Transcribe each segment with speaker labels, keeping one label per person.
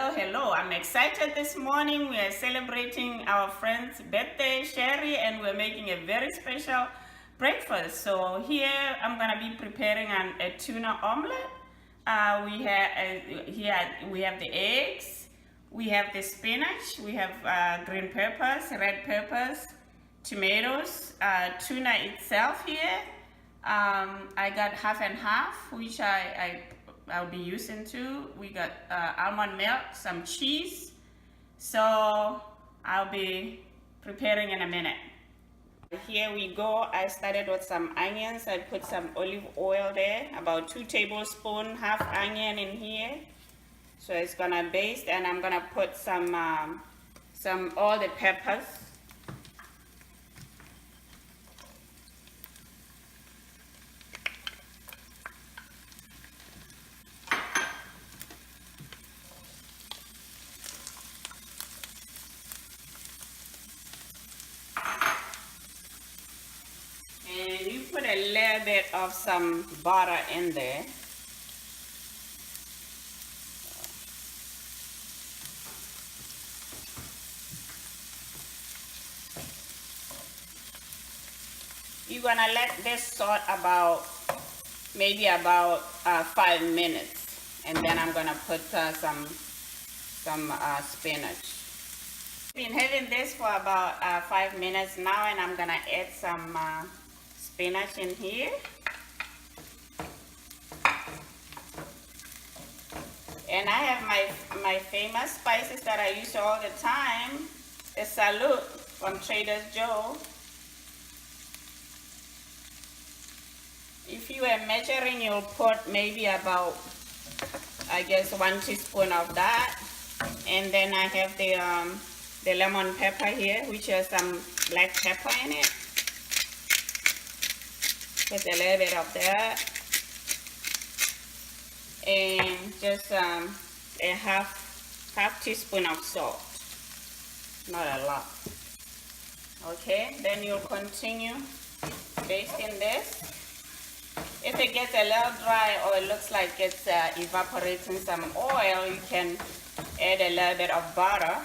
Speaker 1: Hello, I'm excited this morning. We are celebrating our friend's birthday, Sherry, and we're making a very special breakfast. So here I'm gonna be preparing a tuna omelette. We have the eggs, we have the spinach, we have green peppers, red peppers, tomatoes, tuna itself here. I got half and half, which I'll be using too. We got almond milk, some cheese. So I'll be preparing in a minute. Here we go. I started with some onions. I put some olive oil there, about 2 tablespoons, half onion in here. So it's gonna baste, and I'm gonna put some all the peppers. And you put a little bit of some butter in there. You're gonna let this salt maybe about 5 minutes, and then I'm gonna put some spinach. Been having this for about 5 minutes now, and I'm gonna add some spinach in here. And I have my famous spices that I use all the time. The Salute from Trader Joe. If you are measuring, you'll put maybe about, I guess, 1 teaspoon of that. And then I have the lemon pepper here, which has some black pepper in it. Just a little bit of that. And just a half teaspoon of salt. Not a lot. Okay, then you'll continue basting this. If it gets a little dry or it looks like it's evaporating some oil, you can add a little bit of butter.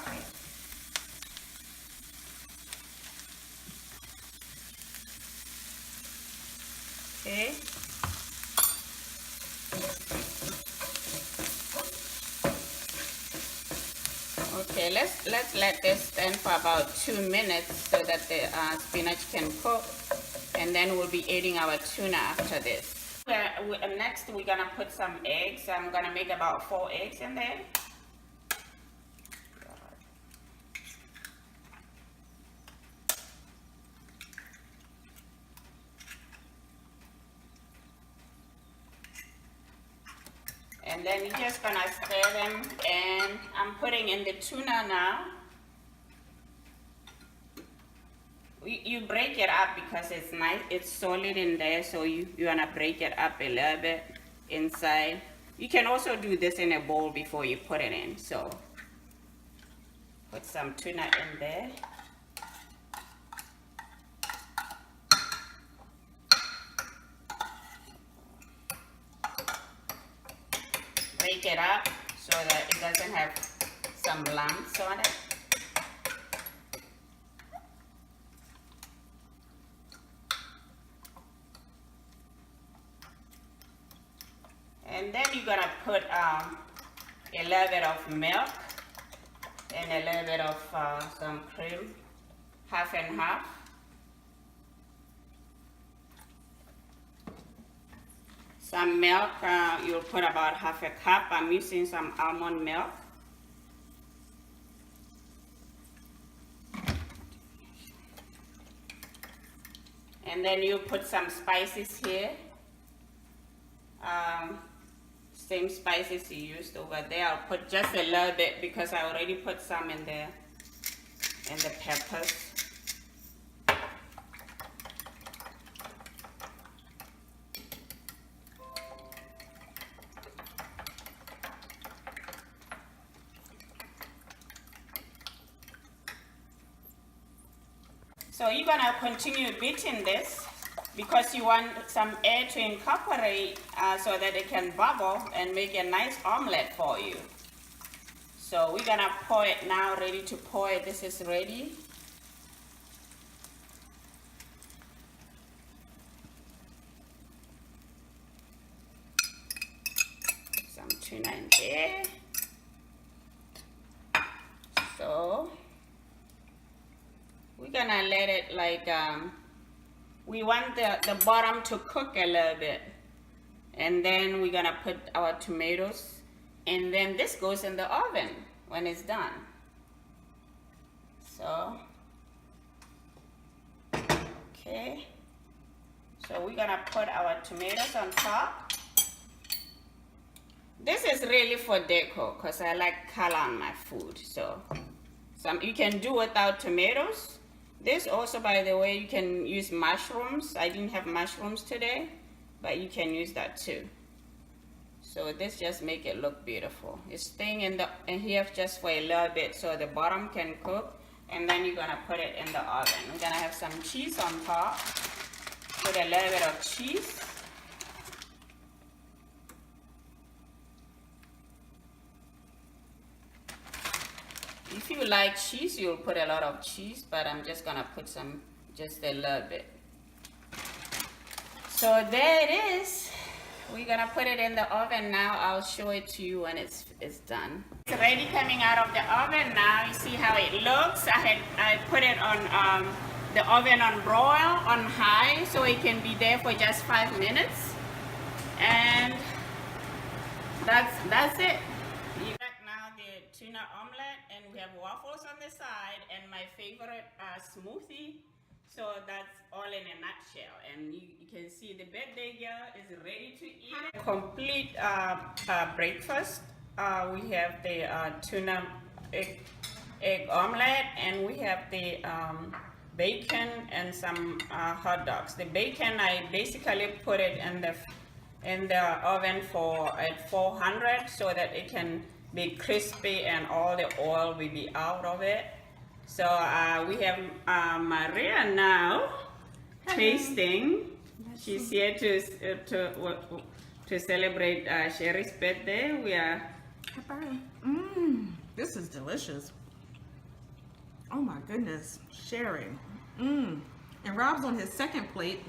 Speaker 1: Okay. Okay, let's let this stand for about 2 minutes so that the spinach can cook, and then we'll be adding our tuna after this. Next, we're gonna put some eggs. I'm gonna make about 4 eggs in there. And then you're just gonna stir them, and I'm putting in the tuna now. You break it up because it's nice, it's solid in there, so you wanna break it up a little bit inside. You can also do this in a bowl before you put it in. So put some tuna in there. Break it up so that it doesn't have some lumps on it. And then you're gonna put a little bit of milk and a little bit of some cream, half and half. Some milk, you'll put about half a cup. I'm using some almond milk. And then you put some spices here. Same spices you used over there. I'll put just a little bit because I already put some in the peppers. So you're gonna continue beating this because you want some air to incorporate so that it can bubble and make a nice omelette for you. So we're gonna pour it now, ready to pour it. This is ready. Some tuna in there. So we're gonna let it like, we want the bottom to cook a little bit. And then we're gonna put our tomatoes, and then this goes in the oven when it's done. So, okay. So we're gonna put our tomatoes on top. This is really for decor because I like color on my food. So you can do without tomatoes. This also, by the way, you can use mushrooms. I didn't have mushrooms today, but you can use that too. So this just make it look beautiful. It's staying in here just for a little bit so the bottom can cook, and then you're gonna put it in the oven. We're gonna have some cheese on top. Put a little bit of cheese. If you like cheese, you'll put a lot of cheese, but I'm just gonna put some, just a little bit. So there it is. We're gonna put it in the oven now. I'll show it to you when it's done. It's already coming out of the oven now. You see how it looks? I put it on the oven on broil on high, so it can be there for just 5 minutes. And that's it. You got now the tuna omelette, and we have waffles on the side, and my favorite smoothie. So that's all in a nutshell, and you can see the birthday girl is ready to eat. Complete breakfast. We have the tuna egg omelette, and we have the bacon and some hot dogs. The bacon, I basically put it in the oven at 400 so that it can be crispy and all the oil will be out of it. So we have Maria now tasting. She's here to celebrate Sherry's birthday. We are.
Speaker 2: This is delicious. Oh my goodness, Sherry. And Rob's on his second plate.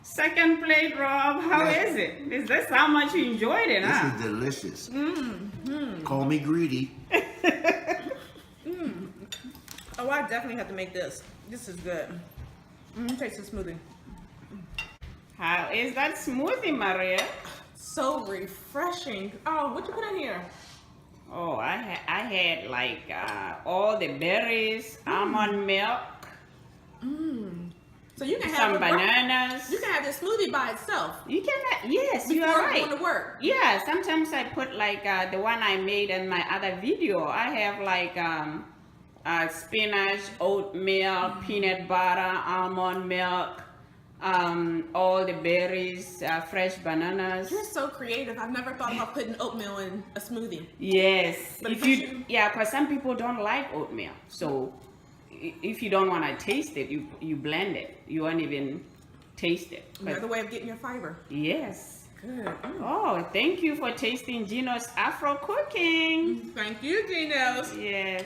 Speaker 1: Second plate, Rob. How is it? Is this how much you enjoyed it?
Speaker 3: This is delicious. Call me greedy.
Speaker 2: Oh, I definitely have to make this. This is good. Taste the smoothie.
Speaker 1: How is that smoothie, Maria?
Speaker 2: So refreshing. Oh, what you put in here?
Speaker 1: Oh, I had like all the berries, almond milk.
Speaker 2: So you can have
Speaker 1: some bananas.
Speaker 2: You can have this smoothie by itself.
Speaker 1: You can, yes, you are
Speaker 2: Before
Speaker 1: right.
Speaker 2: going to work.
Speaker 1: Yeah, sometimes I put like the one I made in my other video. I have like spinach, oatmeal, peanut butter, almond milk, all the berries, fresh bananas.
Speaker 2: You're so creative. I've never thought about putting oatmeal in a smoothie.
Speaker 1: Yes,
Speaker 2: But
Speaker 1: yeah, because some people don't like oatmeal. So if you don't want to taste it, you blend it. You won't even taste it.
Speaker 2: Another way of getting your fiber.
Speaker 1: Yes.
Speaker 2: Good.
Speaker 1: Oh, thank you for tasting Gino's Afro cooking.
Speaker 2: Thank you, Gino's.
Speaker 1: Yes.